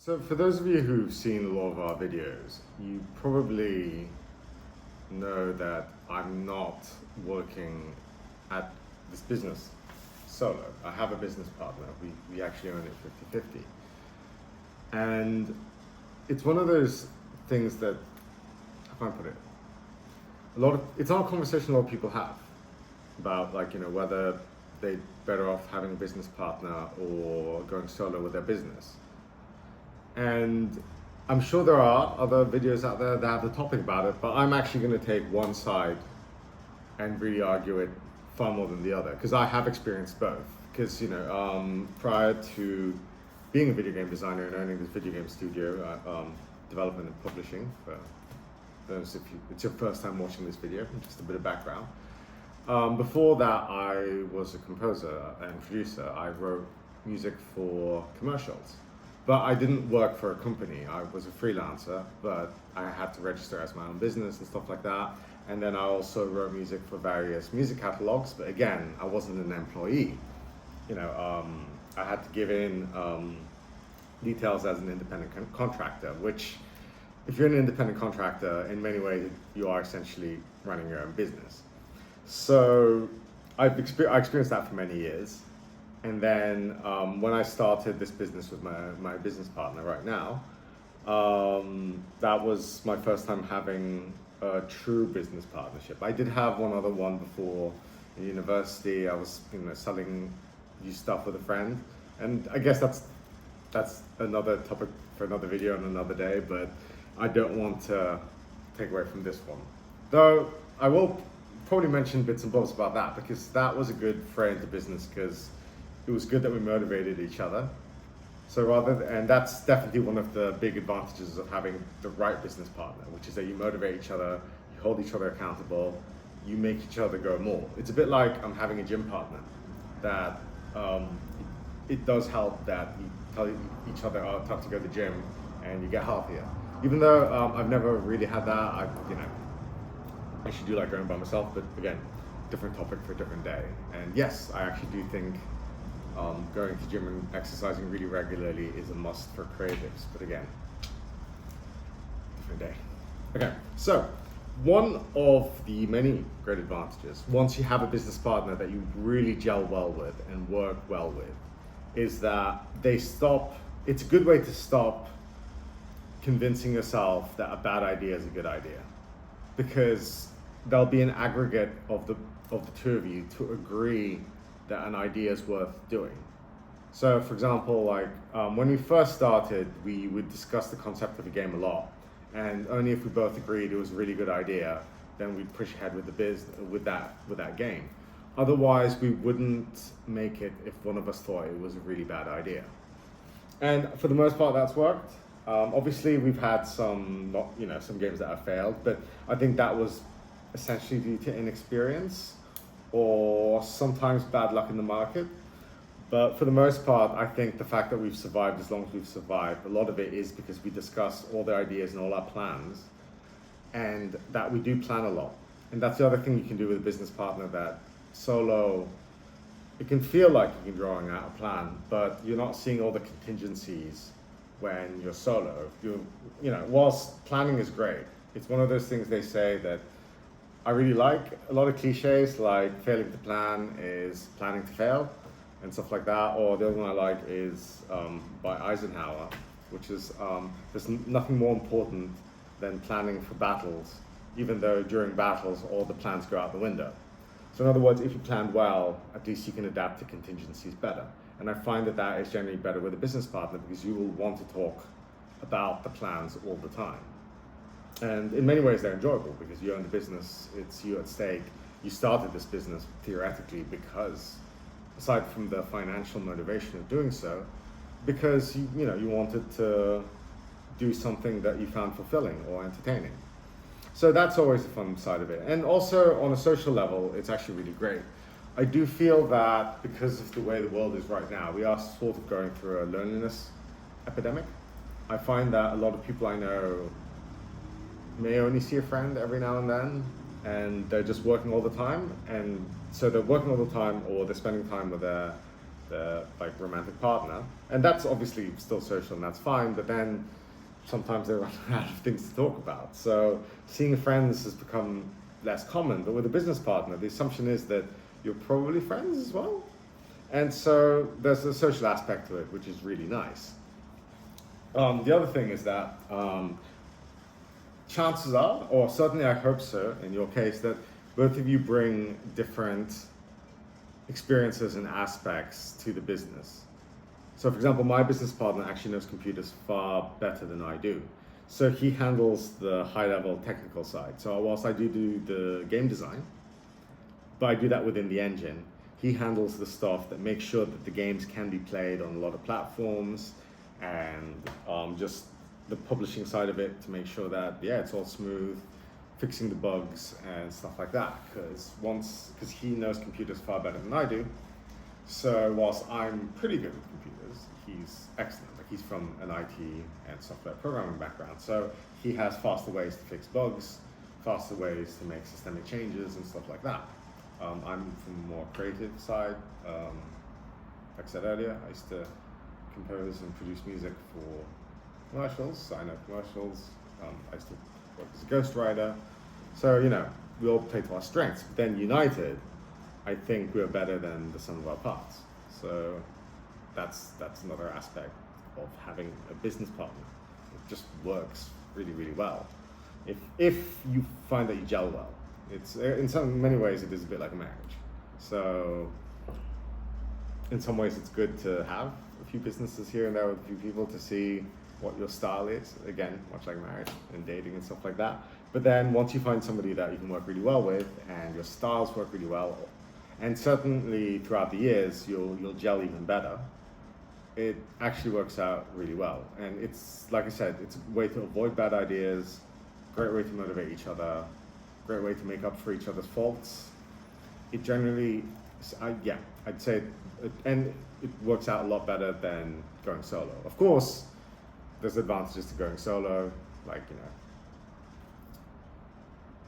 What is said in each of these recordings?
So for those of you who've seen a lot of our videos, you probably know that I'm not working at this business solo. I have a business partner. We actually own it 50-50. And it's one of those things that, how can I put it? It's not a conversation a lot of people have about, like, whether they're better off having a business partner or going solo with their business. And I'm sure there are other videos out there that have the topic about it, but I'm actually going to take one side and really argue it far more than the other, because I have experienced both. Because, prior to being a video game designer and owning this video game studio, development and publishing, for those if it's your first time watching this video, just a bit of background. Before that, I was a composer and producer. I wrote music for commercials. But I didn't work for a company. I was a freelancer, but I had to register as my own business and stuff like that. And then I also wrote music for various music catalogs. But again, I wasn't an employee. I had to give in details as an independent contractor, which, if you're an independent contractor, in many ways, you are essentially running your own business. So I experienced that for many years. And then when I started this business with my business partner right now, that was my first time having a true business partnership. I did have one other one before in university. I was selling used stuff with a friend. And I guess that's another topic for another video on another day, but I don't want to take away from this one. Though I will probably mention bits and bobs about that, because that was a good foray into business, because it was good that we motivated each other. And that's definitely one of the big advantages of having the right business partner, which is that you motivate each other, you hold each other accountable, you make each other go more. It's a bit like I'm having a gym partner, that it does help that you tell each other, oh, time to go to the gym, and you get healthier. Even though I've never really had that, I should do like going by myself, but again, different topic for a different day. And yes, I actually do think going to gym and exercising really regularly is a must for creatives, but again, different day. Okay, so one of the many great advantages, once you have a business partner that you really gel well with and work well with, is that it's a good way to stop convincing yourself that a bad idea is a good idea, because there'll be an aggregate of the two of you to agree that an idea is worth doing. So for example, when we first started, we would discuss the concept of a game a lot, and only if we both agreed it was a really good idea, then we'd push ahead with with that game. Otherwise, we wouldn't make it if one of us thought it was a really bad idea. And for the most part, that's worked. Obviously, we've had some games that have failed, but I think that was essentially due to inexperience or sometimes bad luck in the market. But for the most part, I think the fact that we've survived as long as we've survived, a lot of it is because we discuss all the ideas and all our plans, and that we do plan a lot. And that's the other thing you can do with a business partner, that solo, it can feel like you're drawing out a plan, but you're not seeing all the contingencies when you're solo. Whilst planning is great, it's one of those things they say that I really like. A lot of cliches, like failing to plan is planning to fail and stuff like that. Or the other one I like is by Eisenhower, which is there's nothing more important than planning for battles, even though during battles all the plans go out the window. So in other words, if you plan well, at least you can adapt to contingencies better. And I find that is generally better with a business partner, because you will want to talk about the plans all the time. And in many ways, they're enjoyable because you own the business, it's you at stake. You started this business theoretically because, aside from the financial motivation of doing so, because you wanted to do something that you found fulfilling or entertaining. So that's always the fun side of it. And also on a social level, it's actually really great. I do feel that because of the way the world is right now, we are sort of going through a loneliness epidemic. I find that a lot of people I know may only see a friend every now and then, and they're just working all the time. And so they're working all the time, or they're spending time with their their like romantic partner, and that's obviously still social and that's fine. But then sometimes they run out of things to talk about. So seeing friends has become less common. But with a business partner, the assumption is that you're probably friends as well, and so there's a social aspect to it, which is really nice. The other thing is that chances are, or certainly I hope so in your case, that both of you bring different experiences and aspects to the business. So for example, my business partner actually knows computers far better than I do. So he handles the high level technical side. So whilst I do the game design, but I do that within the engine, he handles the stuff that makes sure that the games can be played on a lot of platforms, and just the publishing side of it to make sure that, yeah, it's all smooth, fixing the bugs and stuff like that. Because he knows computers far better than I do. So whilst I'm pretty good with computers, he's excellent. Like, he's from an IT and software programming background. So he has faster ways to fix bugs, faster ways to make systemic changes and stuff like that. I'm from a more creative side. Like I said earlier, I used to compose and produce music for commercials. So I know commercials. I used to work as a ghostwriter. So, you know, we all play to our strengths. But then united, I think we're better than the sum of our parts. So that's another aspect of having a business partner. It just works really, really well. If you find that you gel well, it's in many ways it is a bit like a marriage. So in some ways it's good to have a few businesses here and there with a few people to see what your style is. Again, much like marriage and dating and stuff like that. But then once you find somebody that you can work really well with and your styles work really well, and certainly throughout the years you'll gel even better, it actually works out really well. And it's, like I said, it's a way to avoid bad ideas, great way to motivate each other, great way to make up for each other's faults. It generally, I'd say, and it works out a lot better than going solo. Of course, there's advantages to going solo, like, you know,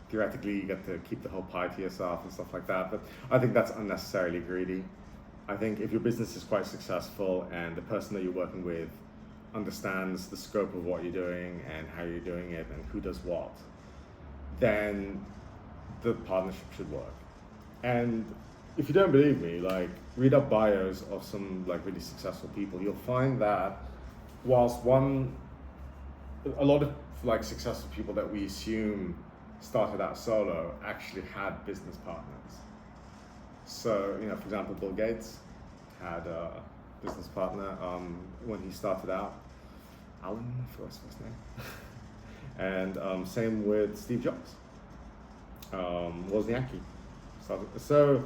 theoretically you get to keep the whole pie to yourself and stuff like that, but I think that's unnecessarily greedy. I think if your business is quite successful and the person that you're working with understands the scope of what you're doing and how you're doing it and who does what, then the partnership should work. And if you don't believe me, like, read up bios of some like really successful people. You'll find that whilst a lot of like successful people that we assume started out solo actually had business partners. So, you know, for example, Bill Gates had a business partner when he started out. Alan, I forgot his first name. And same with Steve Jobs. Wozniacki started. So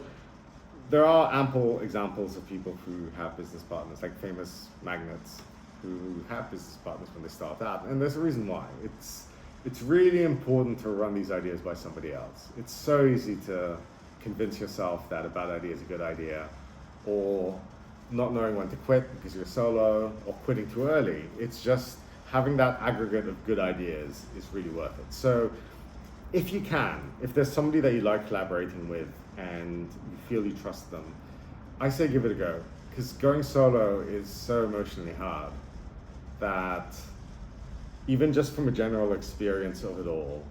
there are ample examples of people who have business partners, like famous magnates who have business partners when they start out. And there's a reason why. It's really important to run these ideas by somebody else. It's so easy to convince yourself that a bad idea is a good idea, or not knowing when to quit because you're solo, or quitting too early. It's just having that aggregate of good ideas is really worth it. So if you can, if there's somebody that you like collaborating with and you feel you trust them, I say give it a go, because going solo is so emotionally hard that even just from a general experience of it all,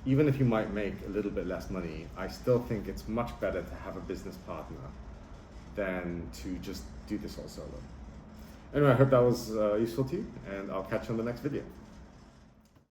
even if you might make a little bit less money, I still think it's much better to have a business partner than to just do this all solo. Anyway, I hope that was useful to you, and I'll catch you on the next video.